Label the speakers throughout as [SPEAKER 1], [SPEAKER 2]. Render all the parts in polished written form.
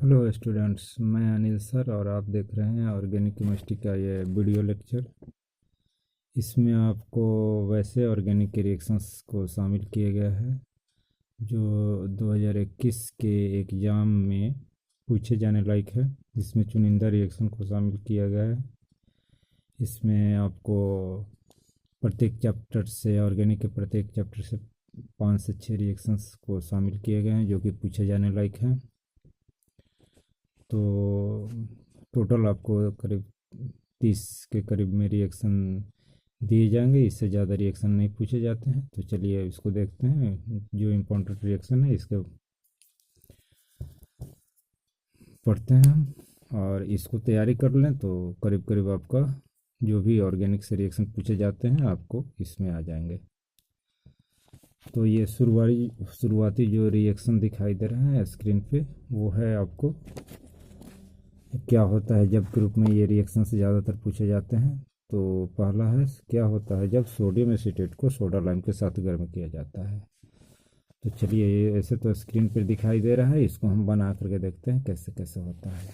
[SPEAKER 1] Hello students, मैं Anil sir और आप देख रहे हैं ऑर्गेनिक केमिस्ट्री का ये वीडियो लेक्चर। इसमें आपको वैसे ऑर्गेनिक के रिएक्शंस को शामिल किया गया है जो 2021 के एग्ज़ाम में पूछे जाने लायक है। इसमें चुनिंदा रिएक्शन को शामिल किया गया है। इसमें आपको प्रत्येक चैप्टर से ऑर्गेनिक के प्रत्येक चैप्टर से 5 से 6 रिएक्शंस को शामिल किए गए हैं जो कि पूछे जाने लायक हैं। तो टोटल आपको करीब 30 के करीब में रिएक्शन दिए जाएंगे। इससे ज़्यादा रिएक्शन नहीं पूछे जाते हैं। तो चलिए इसको देखते हैं। जो इम्पोर्टेंट रिएक्शन है इसके पढ़ते हैं हम और इसको तैयारी कर लें तो करीब करीब आपका जो भी ऑर्गेनिक से रिएक्शन पूछे जाते हैं आपको इसमें आ जाएंगे। तो ये शुरुआती जो रिएक्शन दिखाई दे रहा है स्क्रीन पे वो है आपको क्या होता है जब ग्रुप में ये रिएक्शन से ज़्यादातर पूछे जाते हैं। तो पहला है क्या होता है जब सोडियम एसीटेट को सोडा लाइम के साथ गर्म किया जाता है। तो चलिए ये ऐसे तो स्क्रीन पर दिखाई दे रहा है, इसको हम बना करके देखते हैं कैसे कैसे होता है।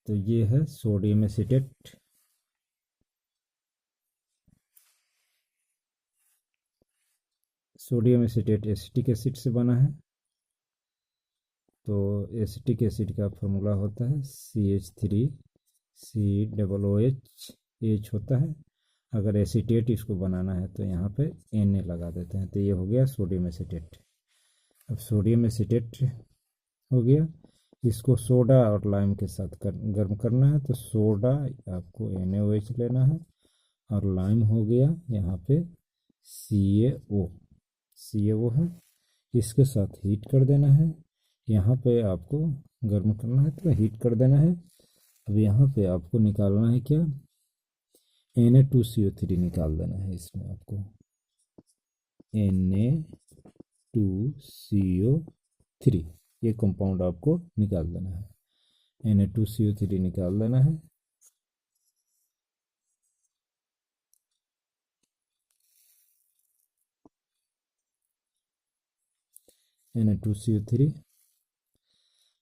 [SPEAKER 1] तो ये है sodium acetate. Sodium acetate acetic acid से बना है। तो एसिटिक एसिड का फार्मूला होता है CH3COOH होता है। अगर एसीटेट इसको बनाना है तो यहाँ पे Na लगा देते हैं। तो ये हो गया सोडियम एसीटेट। अब सोडियम एसीटेट हो गया, इसको सोडा और लाइम के साथ गर्म करना है। तो सोडा आपको NaOH लेना है और लाइम हो गया यहाँ पे CaO है, इसके साथ हीट कर देना है। यहाँ पे आपको गर्म करना है तो हीट कर देना है। अब यहाँ पे आपको निकालना है क्या, Na2CO3 निकाल देना है। इसमें आपको Na2CO3 ये कंपाउंड आपको निकाल देना है। Na2CO3 निकाल देना है। Na2CO3।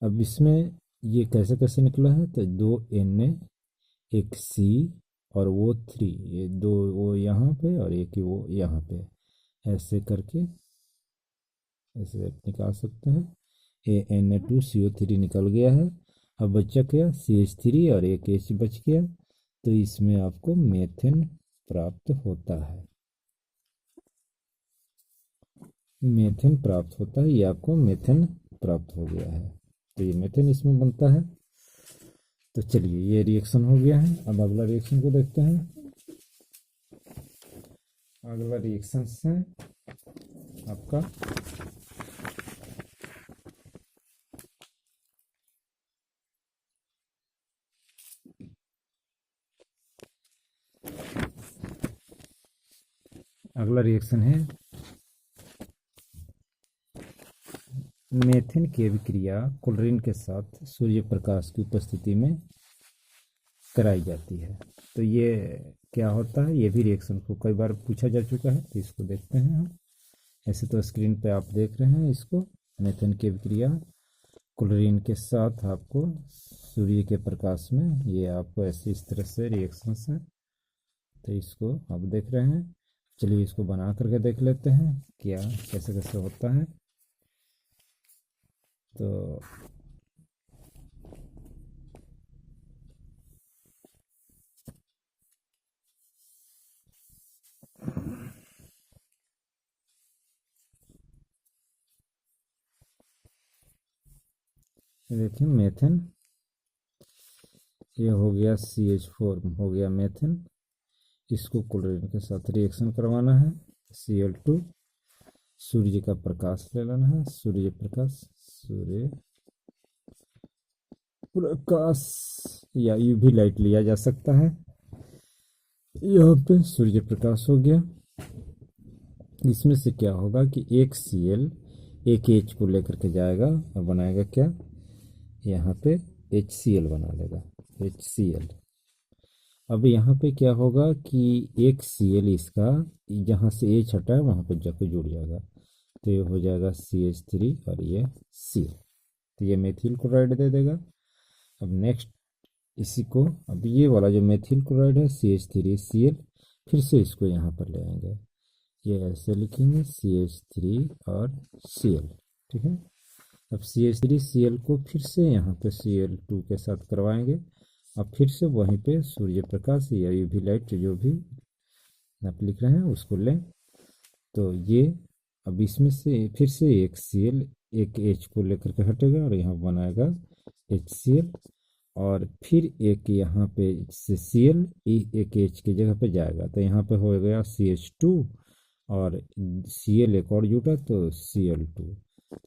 [SPEAKER 1] अब इसमें ये कैसे कैसे निकला है, तो 2 Na एक C और वो 3, ये 2 वो यहाँ पे और एक ही वो यहाँ पे, ऐसे करके ऐसे निकाल सकते हैं। Na2CO3 निकल गया है। अब बचा क्या, CH3 और एक H बच गया। तो इसमें आपको मेथेन प्राप्त होता है। मेथेन प्राप्त होता है, ये आपको मेथेन प्राप्त हो गया है। तो ये मेथेन इसमें बनता है। तो चलिए ये रिएक्शन हो गया है। अब अगला रिएक्शन को देखते हैं। अगला रिएक्शन है आपका अगला रिएक्शन है मेथेन की अभिक्रिया क्लोरीन के साथ सूर्य प्रकाश की उपस्थिति में कराई जाती है। तो ये क्या होता है, ये भी रिएक्शन को कई बार पूछा जा चुका है। तो इसको देखते हैं हम। ऐसे तो स्क्रीन पे आप देख रहे हैं इसको, मेथेन की अभिक्रिया क्लोरीन के साथ आपको सूर्य के प्रकाश में, ये आपको ऐसे इस तरह से रिएक्शंस हैं। तो इसको आप देख रहे हैं। चलिए इसको बना करके देख लेते हैं क्या कैसे कैसे होता है। तो देखिए मेथेन ये हो गया CH4 हो गया मेथेन। इसको क्लोरीन के साथ रिएक्शन करवाना है। Cl2 सूर्य का प्रकाश ले लेना है। सूर्य प्रकाश या यूवी लाइट लिया जा सकता है। यहाँ पे सूर्य प्रकाश हो गया। इसमें से क्या होगा कि एक Cl एक H को लेकर के जाएगा और बनाएगा क्या, यहाँ पे HCl बना लेगा, HCl। अब यहाँ पे क्या होगा कि एक Cl इसका जहाँ से H हटा है वहाँ पे जाके जुड़ जाएगा। तो ये हो जाएगा CH3 और ये Cl। तो ये मेथिल क्लोराइड दे देगा। अब नेक्स्ट इसी को, अब ये वाला जो मेथिल क्लोराइड है CH3Cl, फिर से इसको यहाँ पर ले आएंगे, ये ऐसे लिखेंगे CH3 और Cl, ठीक है। अब CH3Cl को फिर से यहाँ पे Cl2 के साथ करवाएंगे। अब फिर से वहीं पे सूर्य प्रकाश या यूवी लाइट जो भी आप लिख रहे हैं उसको लें। तो ये अब इसमें से फिर से एक Cl एक H को लेकर के हटेगा और यहाँ बनाएगा HCl, और फिर एक यहाँ पे से Cl एक H की जगह पे जाएगा, तो यहाँ पे हो गया CH2 और Cl एक और जुटा तो Cl2,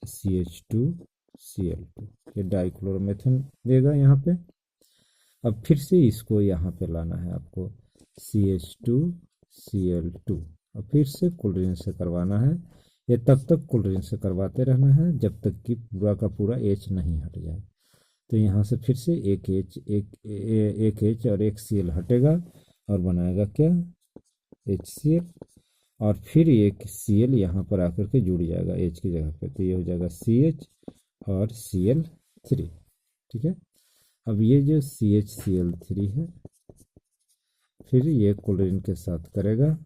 [SPEAKER 1] CH2 Cl2, ये डाइक्लोरोमेथेन देगा यहाँ पे। अब फिर से इसको यहाँ पे लाना है आपको CH2 Cl2, और फिर से क्लोरीन से करवाना है। ये तब तक क्लोरीन से करवाते रहना है जब तक कि पूरा का पूरा H नहीं हट जाए। तो यहाँ से फिर से एक H और एक Cl हटेगा और बनाएगा क्या HCl, और फिर एक Cl यहाँ पर आकर के जुड़ जाएगा H की जगह पे, तो ये हो जाएगा CH और Cl3, ठीक है। अब ये जो CHCl3 है फिर ये क्लोरीन के साथ करेगा,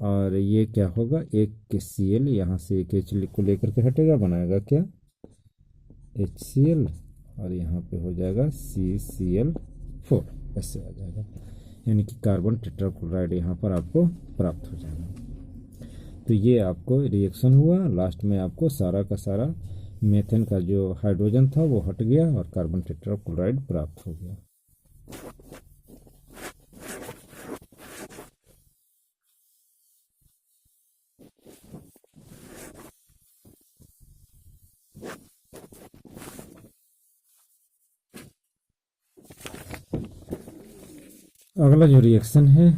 [SPEAKER 1] और ये क्या होगा, एक Cl यहाँ से एक H को लेकर के हटेगा, बनाएगा क्या HCl, और यहाँ पे हो जाएगा CCl4, ऐसे आ जाएगा, यानी कि कार्बन टेट्राक्लोराइड यहाँ पर आपको प्राप्त हो जाएगा। तो ये आपको रिएक्शन हुआ, लास्ट में आपको सारा का सारा मेथेन का जो हाइड्रोजन था वो हट गया और कार्बन टेट्राक्लोराइड प्राप्त हो गया। अगला जो रिएक्शन है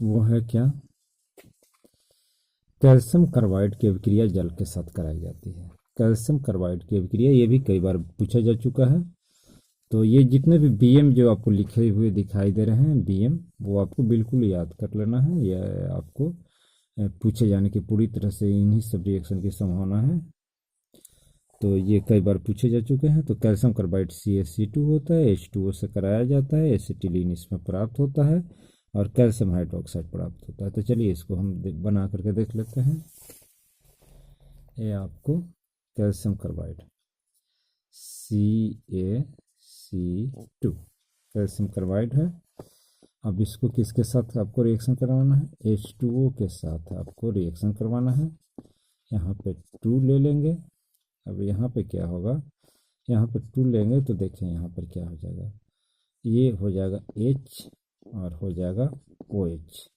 [SPEAKER 1] वो है क्या, कैल्शियम कार्बाइड की अभिक्रिया जल के साथ कराई जाती है। कैल्शियम कार्बाइड की अभिक्रिया ये भी कई बार पूछा जा चुका है। तो ये जितने भी BM जो आपको लिखे हुए दिखाई दे रहे हैं BM, वो आपको बिल्कुल याद कर लेना है, यह आपको पूछे जाने की पूरी तरह से इन्हीं सब रिएक्शन की संभावना है। तो ये कई बार पूछे जा चुके हैं। तो कैल्शियम कार्बाइड CaC2 होता है, H2O से कराया जाता है, एसिटिलीन इसमें प्राप्त होता है और कैल्शियम हाइड्रोक्साइड प्राप्त होता है। तो चलिए इसको हम बना करके देख लेते हैं। ये आपको calcium carbide CaC2 calcium carbide है। अब इसको किसके साथ आपको रिएक्शन करवाना है, H2O के साथ आपको रिएक्शन करवाना है। यहाँ पे 2 ले लेंगे। अब यहाँ पे क्या होगा, यहाँ पे 2 लेंगे तो देखें यहाँ पर क्या हो जाएगा, ये हो जाएगा H और हो जाएगा OH,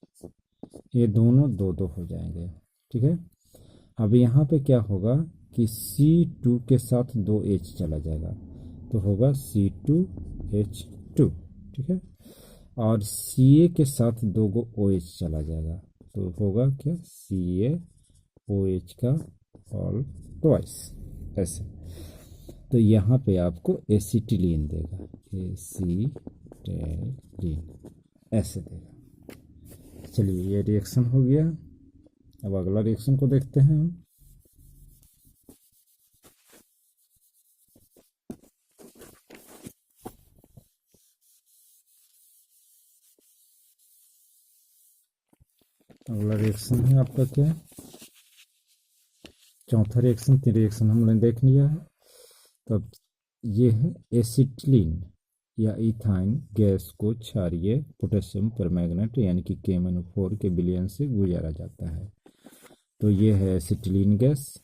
[SPEAKER 1] ये दोनों 2-2 हो जाएंगे, ठीक है। अब यहाँ पे क्या होगा कि C2 के साथ 2 H चला जाएगा तो होगा C2H2, ठीक है। और Ca के साथ 2 गो OH चला जाएगा तो होगा क्या CaOH का ऑल ट्वाइस, ऐसे। तो यहाँ पे आपको एसिटिलीन देगा, एसिटिलीन ऐसे देगा। चलिए ये रिएक्शन हो गया। अब अगला रिएक्शन को देखते हैं हम। अगला रिएक्शन है आपका क्या है, चौथा रिएक्शन। 3 रिएक्शन हमने देख लिया है। तब ये है एसिटिलीन या इथाइन गैस को क्षारीय पोटेशियम परमैंगनेट यानी कि KMnO4 के विलयन से गुजारा जाता है। तो ये है एसिटिलीन गैस।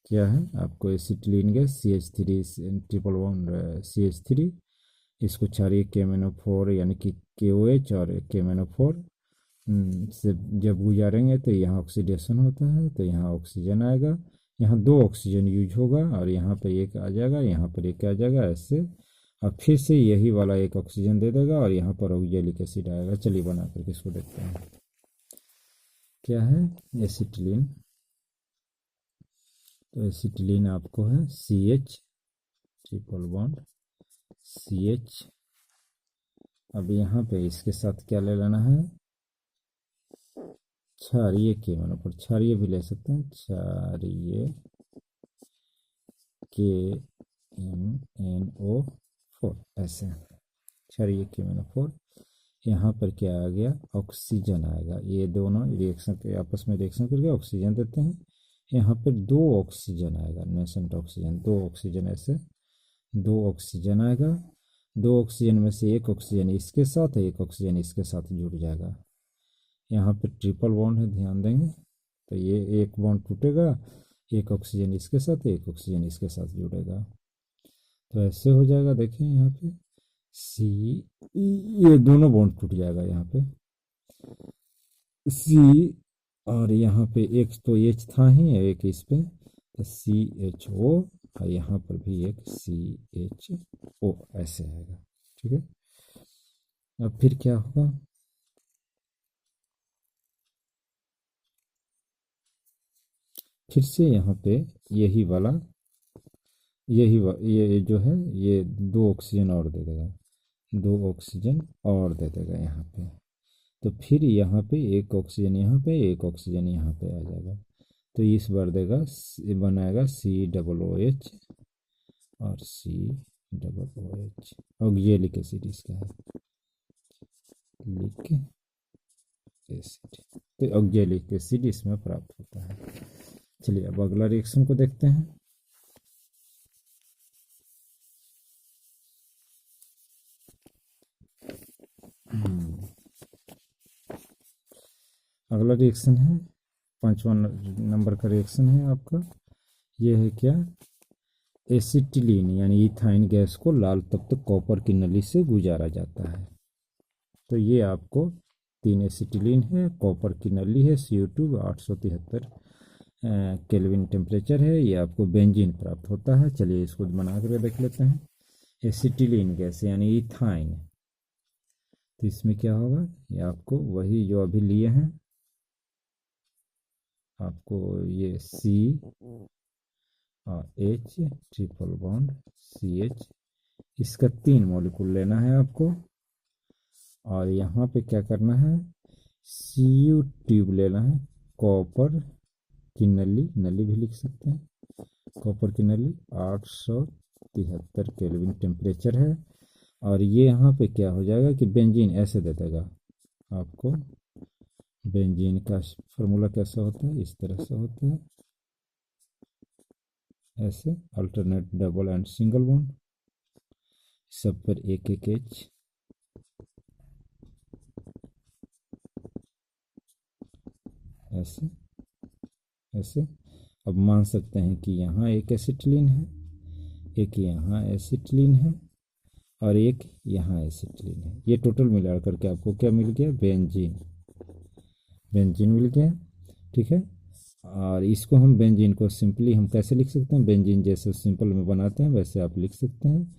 [SPEAKER 1] क्या है आपको acetylene gas CH3 triple bond CH3, इसको क्षारीय KMnO4 यानी कि KOH और KMnO4 से जब गुजारेंगे तो यहाँ ऑक्सीडेशन होता है, तो यहाँ ऑक्सीजन आएगा, यहाँ 2 ऑक्सीजन यूज होगा और यहाँ पर एक आ जाएगा, यहाँ पर एक आ जाएगा ऐसे, और फिर से यही वाला एक ऑक्सीजन दे देगा और यहाँ पर ऑक्जेलिक एसिड आएगा। चलिए बना करके इसको देखते हैं। क्या है एसिटिलीन, तो एसिटिलीन आपको है CH ट्रिपल बॉन्ड CH। अब यहाँ पे इसके साथ क्या ले लेना है क्षारीय के मोनोफोर, क्षारीय भी ले सकते हैं, क्षारीय KMNO4 ऐसे, क्षारीय KMNO4। यहाँ पर क्या आ गया, ऑक्सीजन आएगा। ये दोनों रिएक्शन के आपस में रिएक्शन करके ऑक्सीजन देते हैं। यहाँ पर 2 ऑक्सीजन आएगा, नेसेंट ऑक्सीजन, 2 ऑक्सीजन ऐसे, 2 ऑक्सीजन आएगा। 2 ऑक्सीजन में से एक ऑक्सीजन इसके साथ है, एक ऑक्सीजन इसके साथ जुड़ जाएगा। यहाँ पे ट्रिपल बॉन्ड है, ध्यान देंगे। तो ये एक बॉन्ड टूटेगा, एक ऑक्सीजन इसके साथ, एक ऑक्सीजन इसके साथ जुड़ेगा, तो ऐसे हो जाएगा। देखें यहाँ पे सी, ये दोनों बॉन्ड टूट जाएगा यहाँ पे सी, और यहाँ पे एक तो एच था ही, एक इस पे तो CHO, और यहाँ पर भी एक CHO, ऐसे आएगा। ठीक है, अब फिर क्या होगा, फिर से यहाँ पे यही वाला, ये जो है ये 2 ऑक्सीजन और दे देगा, 2 ऑक्सीजन और दे देगा यहाँ पे। तो फिर यहाँ पे एक ऑक्सीजन यहाँ पे, एक ऑक्सीजन यहाँ पे आ जाएगा। तो इस बार देगा, बनाएगा COOH और COOH, ऑक्जेलिक एसिड इसका है, लिख एसिड, तो ऑक्जेलिक एसिड इसमें प्राप्त होता है। चलिए अब अगला रिएक्शन को देखते हैं। अगला रिएक्शन है 5वां नंबर का रिएक्शन है आपका, ये है क्या, एसिटिलीन यानी इथाइन गैस को लाल तब तक कॉपर की नली से गुजारा जाता है। तो ये आपको 3 एसिटिलीन है, कॉपर की नली है, CO2 873 केल्विन टेम्परेचर है, ये आपको बेंजीन प्राप्त होता है। चलिए इसको बना कर देख लेते हैं। एसिटिलीन गैस यानी इथाइन, तो इसमें क्या होगा, ये आपको वही जो अभी लिए हैं, आपको ये CH ट्रिपल बॉन्ड CH, इसका 3 मॉलिक्यूल लेना है आपको, और यहाँ पे क्या करना है, Cu ट्यूब लेना है, कॉपर की नली, नली भी लिख सकते हैं, कॉपर की नली 873 केल्विन टेम्परेचर है। और ये यहाँ पे क्या हो जाएगा कि बेंजीन ऐसे दे देगा आपको। बेंजीन का फॉर्मूला कैसा होता है, इस तरह से होता है, ऐसे alternate double and single bond, सब पर एक एक H, ऐसे ऐसे। अब मान सकते हैं कि यहाँ एक एसिटिलीन है, एक यहाँ एसिटिलीन है, और एक यहाँ एसिटिलीन है। ये टोटल मिला करके आपको क्या मिल गया, बेंजीन, बेंजीन मिल गया। ठीक है, और इसको हम बेंजीन को सिंपली हम कैसे लिख सकते हैं, बेंजीन जैसे सिंपल में बनाते हैं वैसे आप लिख सकते हैं।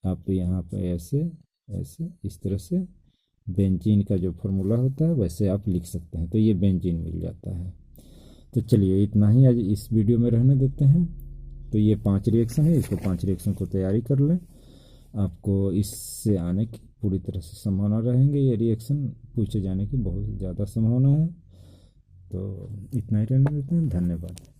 [SPEAKER 1] आप यहाँ पे ऐसे ऐसे इस तरह से बेंजीन का जो फार्मूला होता है वैसे आप लिख सकते हैं, तो ये बेंजीन मिल जाता है। तो चलिए इतना ही आज इस वीडियो में रहने देते हैं। तो ये 5 रिएक्शन है, इसको 5 रिएक्शन को तैयारी कर लें, आपको इससे आने की पूरी तरह से संभावना रहेंगे, ये रिएक्शन पूछे जाने की बहुत ज़्यादा संभावना है। तो इतना ही रहने देते हैं, धन्यवाद।